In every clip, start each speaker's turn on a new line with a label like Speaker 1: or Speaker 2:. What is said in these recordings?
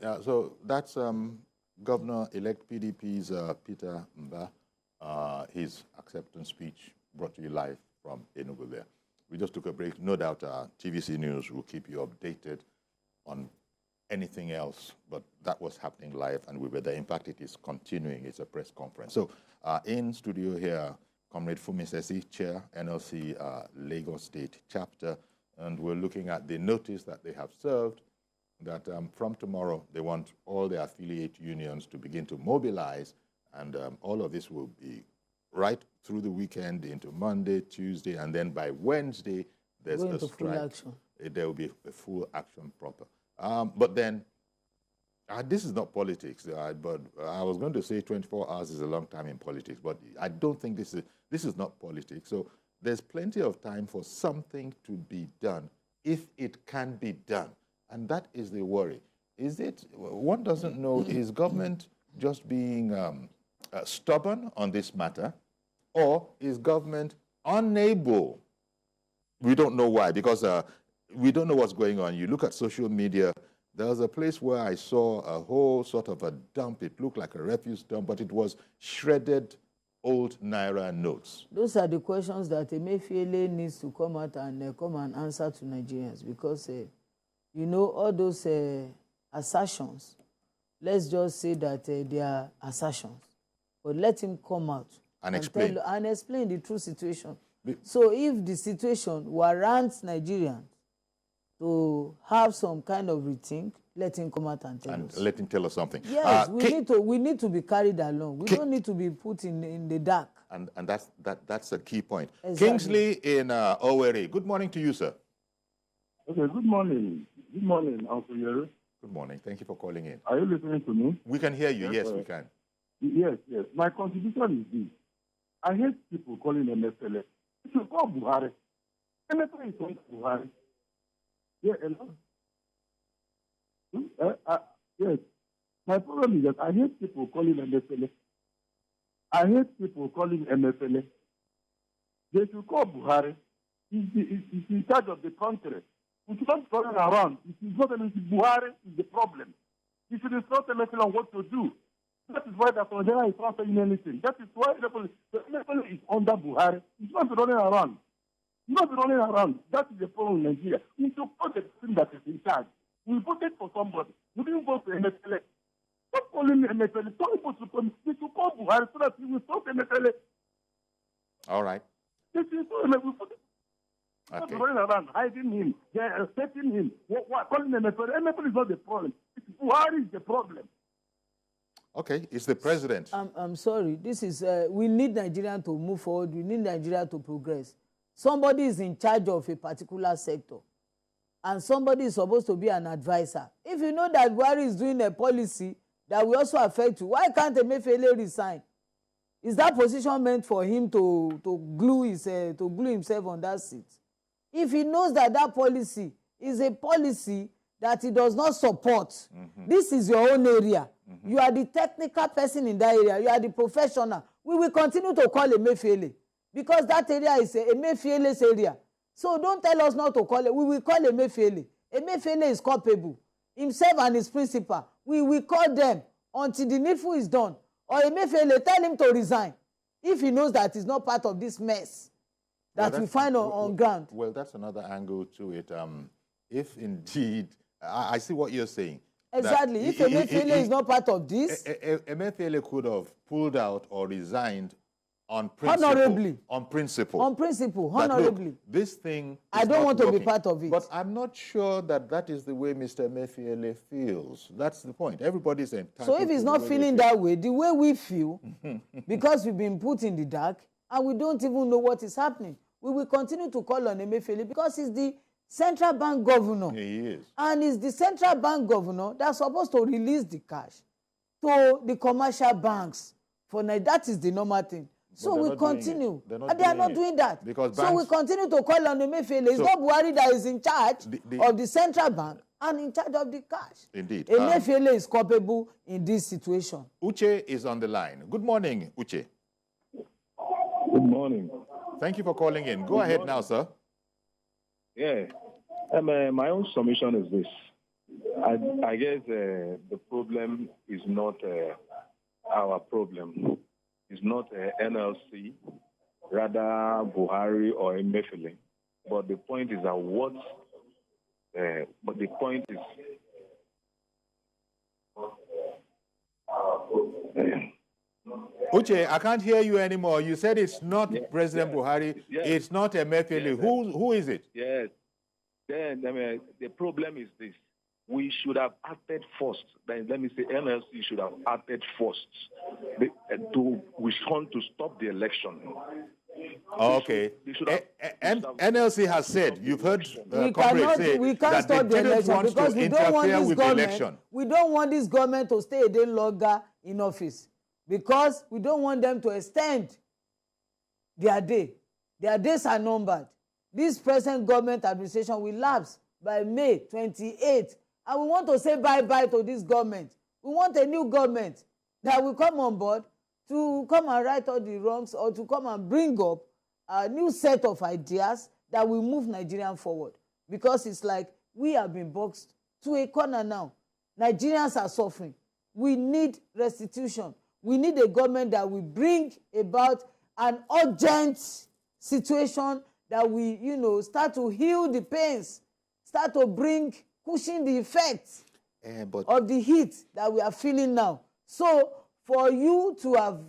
Speaker 1: So that's Governor-elect PDP's Peter Mba, his acceptance speech brought to you live from Enugu there. We just took a break. No doubt TVC News will keep you updated on anything else, but that was happening live and we were there. In fact, it is continuing. It's a press conference. So in studio here, Comrade Fumi Sesi, Chair, NLC Lagos State Chapter, and we're looking at the notice that they have served that from tomorrow, they want all the affiliate unions to begin to mobilize, and all of this will be right through the weekend into Monday, Tuesday, and then by Wednesday, there's a strike. There will be a full action proper. But then, this is not politics, but I was going to say 24 hours is a long time in politics, but I don't think this is not politics. So there's plenty of time for something to be done, if it can be done. And that is the worry. Is it, one doesn't know, is government just being stubborn on this matter, or is government unable? We don't know why, because we don't know what's going on. You look at social media, there was a place where I saw a whole sort of a dump. It looked like a refuse dump, but it was shredded old Naira notes.
Speaker 2: Those are the questions that Emefiele needs to come out and come and answer to Nigerians, because you know, all those assertions, let's just say that they are assertions, but let him come out and explain the true situation. So if the situation warrants Nigerians to have some kind of rethink, let him come out and tell us.
Speaker 1: Let him tell us something.
Speaker 2: Yes, we need to be carried along. We don't need to be put in the dark.
Speaker 1: And that's a key point.
Speaker 2: Exactly.
Speaker 1: Kingsley in Owerri. Good morning to you, sir.
Speaker 3: Okay, good morning. Good morning, Uncle Yeri.
Speaker 1: Good morning. Thank you for calling in.
Speaker 3: Are you listening to me?
Speaker 1: We can hear you. Yes, we can.
Speaker 3: Yes. My contribution is this. I hate people calling MFLA. You should call Buhari. MFLA is on Buhari. Yeah, yes. My problem is that I hate people calling MFLA. I hate people calling MFLA. They should call Buhari. He's in charge of the country. We should not turn around. It is not Buhari is the problem. He should instruct MFLA on what to do. That is why the Nigeria is not saying anything. That is why the MFLA is under Buhari. He's not running around. He's not running around. That is the problem in Nigeria. We should put the person that is in charge. We voted for somebody. We didn't vote for MFLA. Stop calling MFLA. Some people should call Buhari so that he will stop MFLA.
Speaker 1: All right.
Speaker 3: This is not running around, hiding him, accepting him, calling MFLA. MFLA is not the problem. It's Buhari is the problem.
Speaker 1: Okay, it's the president.
Speaker 2: I'm sorry. This is, we need Nigeria to move forward. We need Nigeria to progress. Somebody is in charge of a particular sector, and somebody is supposed to be an advisor. If you know that Buhari is doing a policy that will also affect you, why can't Emefiele resign? Is that position meant for him to glue himself on that seat? If he knows that that policy is a policy that he does not support, this is your own area. You are the technical person in that area. You are the professional. We will continue to call Emefiele because that area is Emefiele's area. So don't tell us not to call it. We will call Emefiele. Emefiele is culpable. Himself and his principal. We will call them until the needful is done. Or Emefiele, tell him to resign if he knows that he's not part of this mess that we find on ground.
Speaker 1: Well, that's another angle to it. If indeed, I see what you're saying.
Speaker 2: Exactly. If Emefiele is not part of this,
Speaker 1: Emefiele could have pulled out or resigned on principle.
Speaker 2: Honorably.
Speaker 1: On principle.
Speaker 2: On principle, honorably.
Speaker 1: Look, this thing
Speaker 2: I don't want to be part of it.
Speaker 1: But I'm not sure that that is the way Mr. Emefiele feels. That's the point. Everybody's entitled.
Speaker 2: So if he's not feeling that way, the way we feel, because we've been put in the dark and we don't even know what is happening, we will continue to call on Emefiele because he's the central bank governor.
Speaker 1: He is.
Speaker 2: And it's the central bank governor that's supposed to release the cash to the commercial banks. That is the normal thing. So we continue. And they are not doing that.
Speaker 1: Because
Speaker 2: so we continue to call on Emefiele. It's not Buhari that is in charge of the central bank and in charge of the cash.
Speaker 1: Indeed.
Speaker 2: Emefiele is culpable in this situation.
Speaker 1: Uche is on the line. Good morning, Uche.
Speaker 3: Good morning.
Speaker 1: Thank you for calling in. Go ahead now, sir.
Speaker 3: Yeah. My own submission is this.
Speaker 4: I guess the problem is not our problem. It's not NLC, rather Buhari or Emefiele. But the point is that but the point is,
Speaker 1: Uche, I can't hear you anymore. You said it's not President Buhari, it's not Emefiele. Who is it?
Speaker 4: Yes. Then the problem is this. We should have acted first. Then let me say NLC should have acted first to stop the election.
Speaker 1: Okay. NLC has said, you've heard comrades say
Speaker 2: we can't
Speaker 1: that
Speaker 2: stop
Speaker 1: they
Speaker 2: the
Speaker 1: didn't
Speaker 2: election
Speaker 1: want
Speaker 2: because
Speaker 1: to
Speaker 2: we don't want
Speaker 1: interfere
Speaker 2: this
Speaker 1: with the election.
Speaker 2: government. We don't want this government to stay a day longer in office because we don't want them to extend their day. Their days are numbered. This present government administration will lapse by May 28th. And we want to say bye-bye to this government. We want a new government that will come on board to come and right all the wrongs or to come and bring up a new set of ideas that will move Nigerian forward. Because it's like we have been boxed to a corner now. Nigerians are suffering. We need restitution. We need a government that will bring about an urgent situation that we, start to heal the pains, start to cushion the effects of the heat that we are feeling now. So for you to have,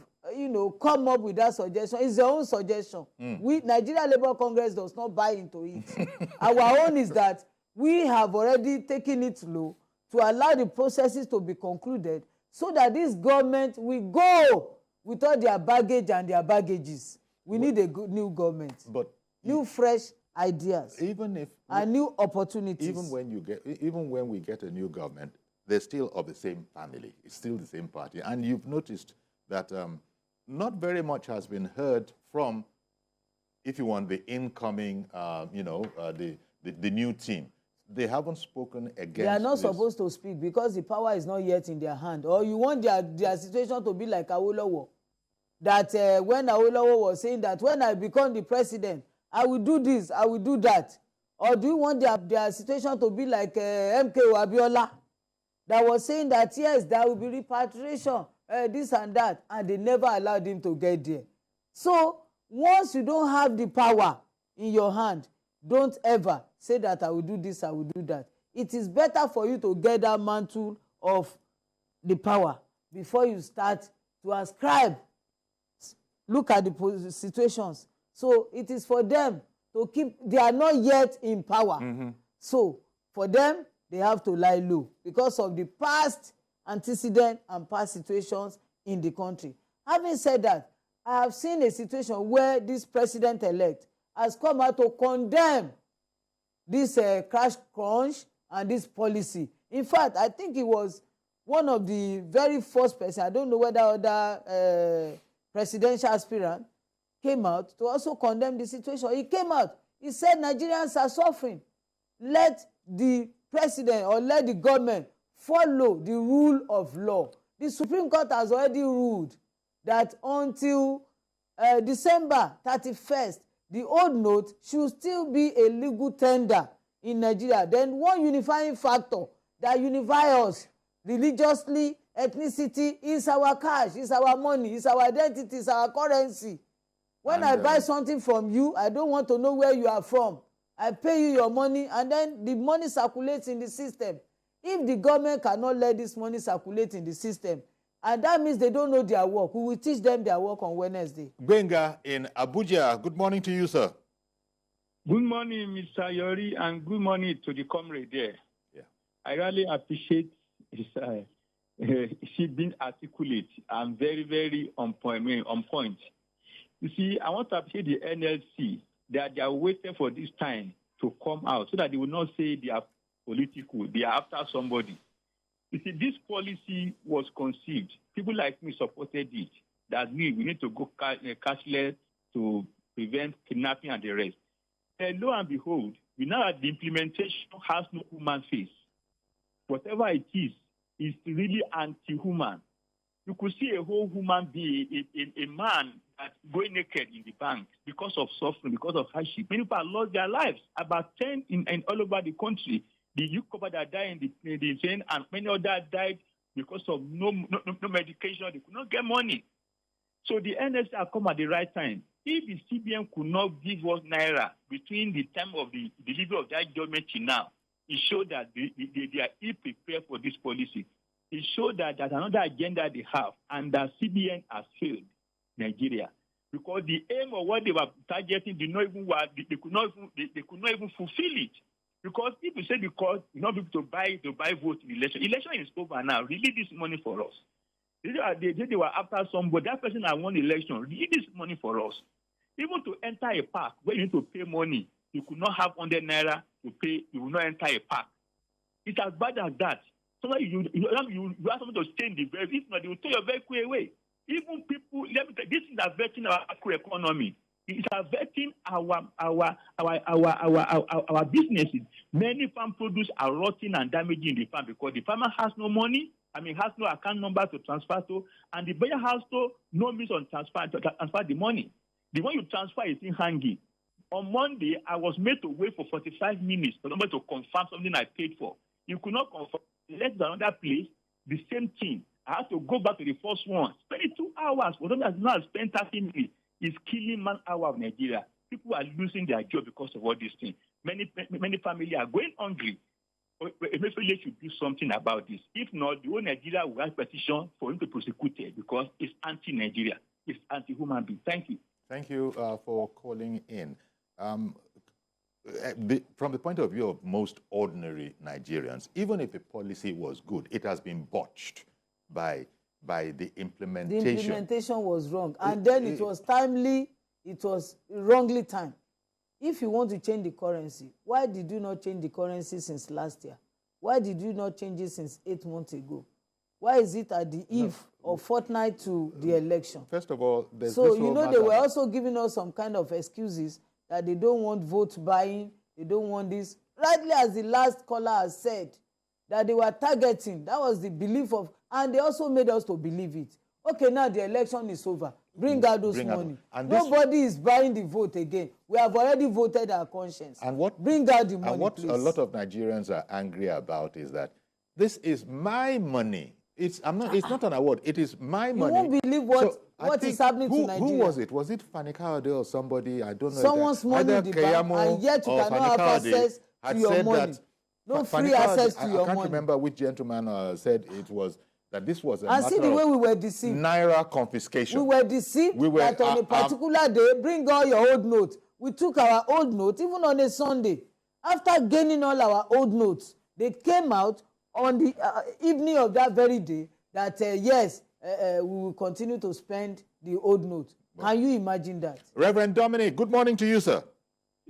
Speaker 2: come up with that suggestion, it's your own suggestion. Nigeria Labour Congress does not buy into it. Our own is that we have already taken it low to allow the processes to be concluded so that this government will go with all their baggage and their baggages. We need a good new government. But new fresh ideas. And new opportunities.
Speaker 1: Even when we get a new government, they're still of the same family. It's still the same party. And you've noticed that not very much has been heard from, if you want, the incoming, the new team. They haven't spoken against
Speaker 2: They are not
Speaker 1: this.
Speaker 2: supposed to speak because the power is not yet in their hand. Or you want their situation to be like Awolowo. That when Awolowo was saying that when I become the president, I will do this, I will do that. Or do you want their situation to be like MK Abiola? That was saying that, yes, there will be repatriation, this and that. And they never allowed him to get there. So once you don't have the power in your hand, don't ever say that I will do this, I will do that. It is better for you to get that mantle of the power before you start to ascribe. Look at the situations. So it is for them to keep, they are not yet in power. So for them, they have to lie low because of the past antecedent and past situations in the country. Having said that, I have seen a situation where this president-elect has come out to condemn this crash crunch and this policy. In fact, I think it was one of the very first person, I don't know whether other presidential aspirant came out to also condemn the situation. He came out. He said Nigerians are suffering. Let the president or let the government follow the rule of law. The Supreme Court has already ruled that until December 31st, the old note should still be a legal tender in Nigeria. Then one unifying factor that unifies us religiously, ethnicity, is our cash, is our money, is our identity, is our currency. When I buy something from you, I don't want to know where you are from. I pay you your money, and then the money circulates in the system. If the government cannot let this money circulate in the system, and that means they don't know their work, we will teach them their work on Wednesday.
Speaker 1: Benga in Abuja, good morning to you, sir.
Speaker 5: Good morning, Mr. Yori, and good morning to the comrade there. Yeah. I really appreciate his, she being articulate and very, very on point. You see, I want to appreciate the NLC that they are waiting for this time to come out so that they will not say they are political, they are after somebody. You see, this policy was conceived. People like me supported it. That we need to go cashless to prevent kidnapping and the rest. And lo and behold, we know that the implementation has no human face. Whatever it is really anti-human. You could see a whole human being, a man that's going naked in the bank because of suffering, because of hardship. Many people have lost their lives, about 10 in all over the country. the youth couple that died in the train, and many others died because of no medication. They could not get money. So the NLC have come at the right time. If the CBN could not give us Naira between the time of the delivery of that judgment to now, it showed that they are ill-prepared for this policy. It showed that there's another agenda they have, and that CBN has failed Nigeria. Because the aim of what they were targeting they could not even fulfill it. Because if you say because you're not able to buy votes in election is over now. Release this money for us. They were after somebody. That person that won the election, release this money for us. Even to enter a park where you need to pay money, you could not have 100 Naira to pay. You will not enter a park. It's as bad as that. So you have someone to stay in the vehicle. If not, they will take your vehicle away. Even people, let me tell you, this is affecting our economy. It's affecting our businesses. Many farm produce are rotting and damaging the farm because the farmer has no money. Has no account number to transfer to, and the buyer has no means on transfer the money. The one you transfer is in hanging. On Monday, I was made to wait for 45 minutes for somebody to confirm something I paid for. You could not confirm. Let's go to another place, the same thing. I have to go back to the first one. Spending 2 hours for something that's not spent 30 minutes is killing man-hour of Nigeria. People are losing their job because of all these things. Many families are going hungry. Emefiele should do something about this. If not, the whole Nigeria will have petition for him to prosecute it because it's anti-Nigeria. It's anti-human being. Thank you.
Speaker 1: Thank you for calling in. From the point of view of most ordinary Nigerians, even if the policy was good, it has been botched by the implementation.
Speaker 2: The implementation was wrong. And then it was timely, it was wrongly timed. If you want to change the currency, why did you not change the currency since last year? Why did you not change it since 8 months ago? Why is it at the eve or fortnight to the election?
Speaker 1: First of all, there's
Speaker 2: so you know they were also giving us some kind of excuses that they don't want vote buying, they don't want this. Rightly, as the last caller has said, that they were targeting. That was the belief of, and they also made us to believe it. Okay, now the election is over. Bring out those money. Nobody is buying the vote again. We have already voted our conscience.
Speaker 1: And
Speaker 2: bring out the money,
Speaker 1: and what
Speaker 2: please.
Speaker 1: A lot of Nigerians are angry about is that this is my money. It's not an award. It is my money.
Speaker 2: You won't believe what is happening to Nigeria.
Speaker 1: Who was it? Was it Fanikaude or somebody? I don't know.
Speaker 2: Someone's money in the bank, and yet you cannot have access to your money. No free access to your money.
Speaker 1: I can't remember which gentleman said it was. That this was a
Speaker 2: and see the way we were deceived.
Speaker 1: Naira confiscation.
Speaker 2: We were deceived that on a particular day, bring all your old notes. We took our old notes, even on a Sunday. After gaining all our old notes, they came out on the evening of that very day that, yes, we will continue to spend the old notes. Can you imagine that?
Speaker 1: Reverend Dominic, good morning to you, sir.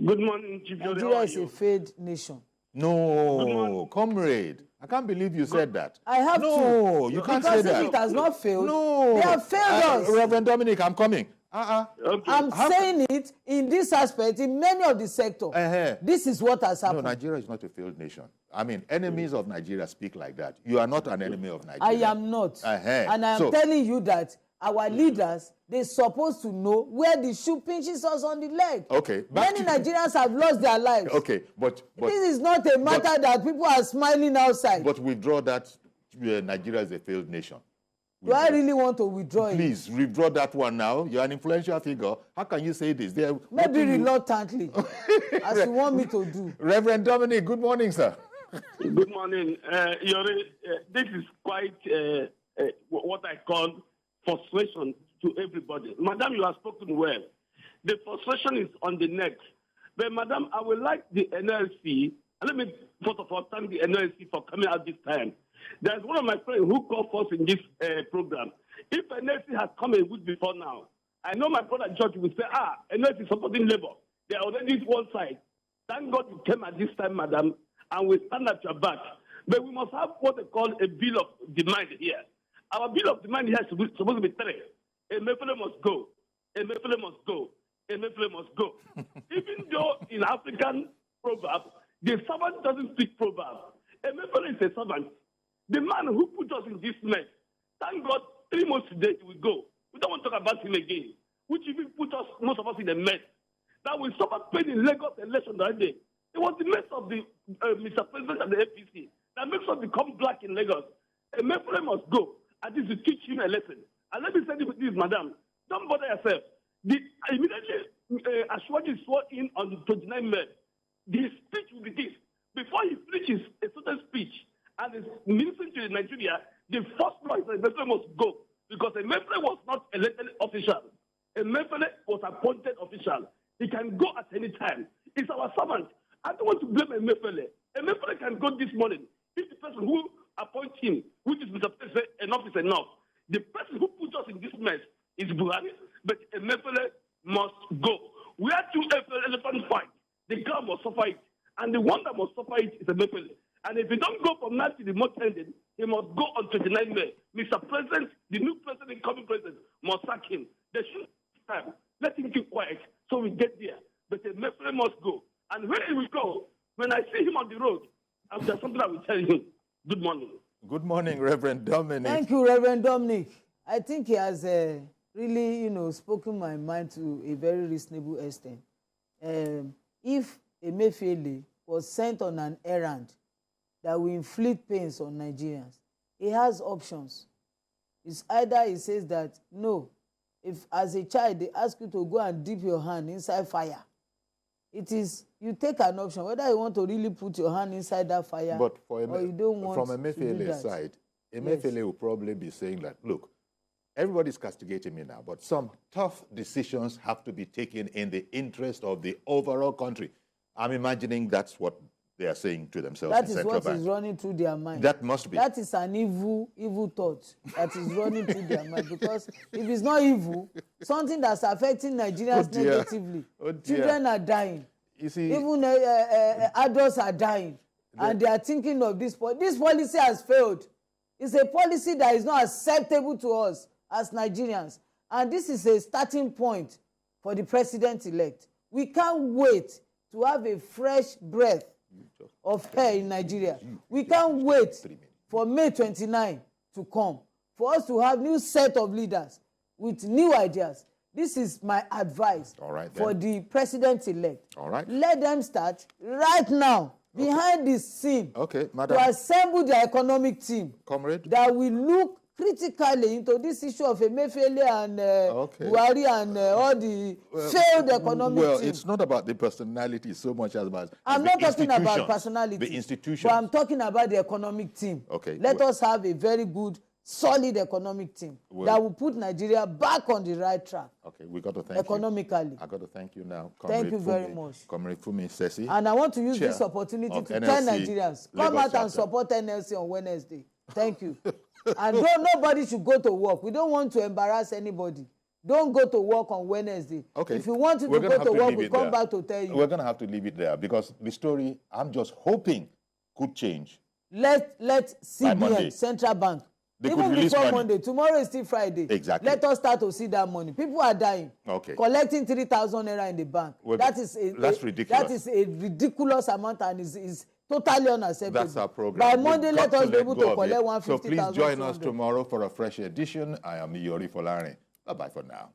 Speaker 6: Good morning, Chief.
Speaker 2: Nigeria is a failed nation.
Speaker 1: No, comrade. I can't believe you said that.
Speaker 2: I have to.
Speaker 1: No, you can't say that.
Speaker 2: Because if it has not failed,
Speaker 1: no.
Speaker 2: They have failed us.
Speaker 1: Reverend Dominic, I'm coming.
Speaker 6: Okay.
Speaker 2: I'm saying it in this aspect, in many of the sectors. This is what has happened.
Speaker 1: No, Nigeria is not a failed nation. Enemies of Nigeria speak like that. You are not an enemy of Nigeria.
Speaker 2: I am not. And I am telling you that our leaders, they're supposed to know where the shoe pinches us on the leg.
Speaker 1: Okay.
Speaker 2: Many Nigerians have lost their lives.
Speaker 1: Okay, but
Speaker 2: this is not a matter that people are smiling outside.
Speaker 1: But withdraw that Nigeria is a failed nation.
Speaker 2: Do I really want to withdraw it?
Speaker 1: Please, withdraw that one now. You're an influential figure. How can you say this?
Speaker 2: Maybe reluctantly, as you want me to do.
Speaker 1: Reverend Dominic, good morning, sir.
Speaker 6: Good morning. This is quite what I call frustration to everybody. Madam, you have spoken well. The frustration is on the neck. But, Madam, I would like the NLC, and let me first of all thank the NLC for coming out this time. There's one of my friends who called for us in this program. If NLC had come a week before now, I know my brother George will say, NLC is supporting Labour. They are already one side. Thank God you came at this time, Madam, and we stand at your back. But we must have what they call a bill of demand here. Our bill of demand here is supposed to be 3. Emefiele must go. Emefiele must go. Emefiele must go. Even though in African proverb, the servant doesn't speak proverb. Emefiele is a servant. The man who put us in this mess, thank God, 3 months today he will go. We don't want to talk about him again, which even put us, most of us, in a mess. That we suffer pain in Lagos election that day. It was the mess of the Mr. President and the APC that makes us become black in Lagos. Emefiele must go, and this will teach him a lesson. And let me say this, madam, don't bother yourself. Immediately, Ashwaji swore in on the 29th May. The speech will be this. Before he finishes a certain speech and is ministering to Nigeria, the first law is that Emefiele must go, because Emefiele was not elected official. Emefiele was appointed official. He can go at any time. He's our servant. I don't want to blame Emefiele. Emefiele can go this morning. If the person who appoints him, which is Mr. President, enough is enough. The person who puts us in this mess is Buhari, but Emefiele must go. We had to elephant fight. The girl must suffer it. And the one that must suffer it is Emefiele. And if he don't go from now to the month ending, he must go on 29 May. Mr. President, the new president, incoming president, must sack him. They should time. Let him keep quiet so we get there. But Emefiele must go. And where he will go, when I see him on the road, there's something I will tell him. Good morning.
Speaker 1: Good morning, Reverend Dominic.
Speaker 2: Thank you, Reverend Dominic. I think he has really, spoken my mind to a very reasonable extent. If Emefiele was sent on an errand that will inflict pains on Nigerians, he has options. It's either he says that, no, if as a child they ask you to go and dip your hand inside fire, it is, you take an option, whether you want to really put your hand inside that fire,
Speaker 1: but for
Speaker 2: or you don't want
Speaker 1: from Emefiele's side, Emefiele will probably be saying that, look, everybody's castigating me now, but some tough decisions have to be taken in the interest of the overall country. I'm imagining that's what they are saying to themselves.
Speaker 2: That is what is running through their mind.
Speaker 1: That must be.
Speaker 2: That is an evil thought that is running through their mind. Because if it's not evil, something that's affecting Nigerians negatively, children are dying.
Speaker 1: You see,
Speaker 2: even adults are dying, and they are thinking of this. This policy has failed. It's a policy that is not acceptable to us as Nigerians, and this is a starting point for the president-elect. We can't wait to have a fresh breath of air in Nigeria. We can't wait for May 29 to come, for us to have new set of leaders with new ideas. This is my advice for the president-elect.
Speaker 1: All right.
Speaker 2: Let them start right now, behind the scene,
Speaker 1: Madam,
Speaker 2: to assemble their economic team,
Speaker 1: comrade,
Speaker 2: that will look critically into this issue of Emefiele and Buhari and all the failed economic team.
Speaker 1: Well, it's not about the personality so much as about
Speaker 2: I'm not talking about personality.
Speaker 1: The institutions.
Speaker 2: But I'm talking about the economic team.
Speaker 1: Okay.
Speaker 2: Let us have a very good, solid economic team that will put Nigeria back on the right track.
Speaker 1: Okay, we got to thank
Speaker 2: economically.
Speaker 1: you. I got to thank you now.
Speaker 2: Thank you very much.
Speaker 1: Comrade Fumi Sesi.
Speaker 2: And I want to use this opportunity to tell Nigerians, come out and support NLC on Wednesday. Thank you. And nobody should go to work. We don't want to embarrass anybody. Don't go to work on Wednesday.
Speaker 1: Okay.
Speaker 2: If you want to go to work, we'll come back to tell you.
Speaker 1: We're going to have to leave it there because the story, I'm just hoping, could change.
Speaker 2: Let CBN, Central Bank, even before Monday, tomorrow is still Friday.
Speaker 1: Exactly.
Speaker 2: Let us start to see that money. People are dying.
Speaker 1: Okay.
Speaker 2: Collecting 3,000 naira in the bank.
Speaker 1: Well,
Speaker 2: that's
Speaker 1: ridiculous.
Speaker 2: That is a ridiculous amount and is totally unacceptable.
Speaker 1: That's our program.
Speaker 2: By Monday, let us be able to collect 150,000.
Speaker 1: So please join us tomorrow for a fresh edition. I am Yori Folare. Bye-bye for now.